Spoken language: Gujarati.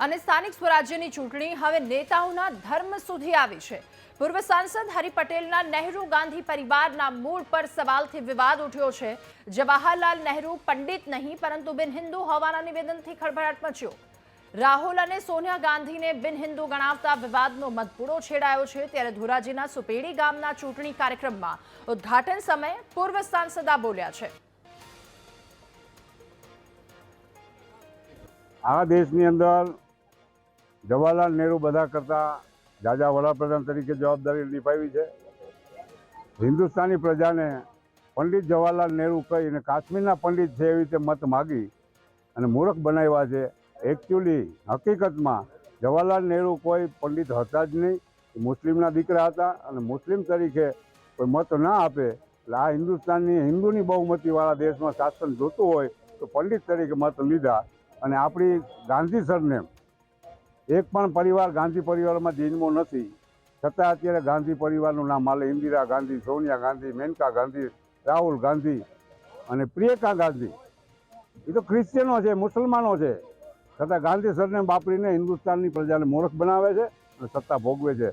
અને સ્થાનિક સ્વરાજ્યની ચૂંટણી હવે નેતાઓના ધર્મ સુધી આવી છે। પૂર્વ સાંસદ હરિ પટેલના નહેરુ ગાંધી પરિવારના મૂળ પર સવાલથી વિવાદ ઉઠ્યો છે। જવાહરલાલ નહેરુ પંડિત નહીં પરંતુ બિન હિન્દુ હોવાના નિવેદનથી ખળભળાટ મચ્યો। રાહુલ અને સોનિયા ગાંધીને બિન હિન્દુ ગણાવતા વિવાદનો મધપૂડો છેડાયો છે। ત્યારે ધોરાજીના સુપેડી ગામના ચૂંટણી કાર્યક્રમમાં ઉદ્ઘાટન સમયે પૂર્વ સાંસદા બોલ્યા છે। આ દેશની અંદર જવાહરલાલ નહેરુ બધા કરતા જાજા વડાપ્રધાન તરીકે જવાબદારી નિભાવી છે। હિન્દુસ્તાની પ્રજાને પંડિત જવાહરલાલ નહેરુ કહીને કાશ્મીરના પંડિત છે એવી રીતે મત માગી અને મૂર્ખ બનાવ્યા છે। એકચ્યુઅલી હકીકતમાં જવાહરલાલ નહેરુ કોઈ પંડિત હતા જ નહીં, મુસ્લિમના દીકરા હતા અને મુસ્લિમ તરીકે કોઈ મત ના આપે એટલે આ હિન્દુની બહુમતીવાળા દેશમાં શાસન જોતું હોય તો પંડિત તરીકે મત લીધા અને આપણી ગાંધી સરનેમ એક પણ પરિવાર ગાંધી પરિવારમાં જન્મો નથી છતાં અત્યારે ગાંધી પરિવારનું નામ હાલે। ઇન્દિરા ગાંધી, સોનિયા ગાંધી, મેનકા ગાંધી, રાહુલ ગાંધી અને પ્રિયંકા ગાંધી એ તો ક્રિશ્ચિયનો છે, મુસલમાનો છે, છતાં ગાંધી સરનેમ વાપરીને હિન્દુસ્તાનની પ્રજાને મૂર્ખ બનાવે છે અને સત્તા ભોગવે છે।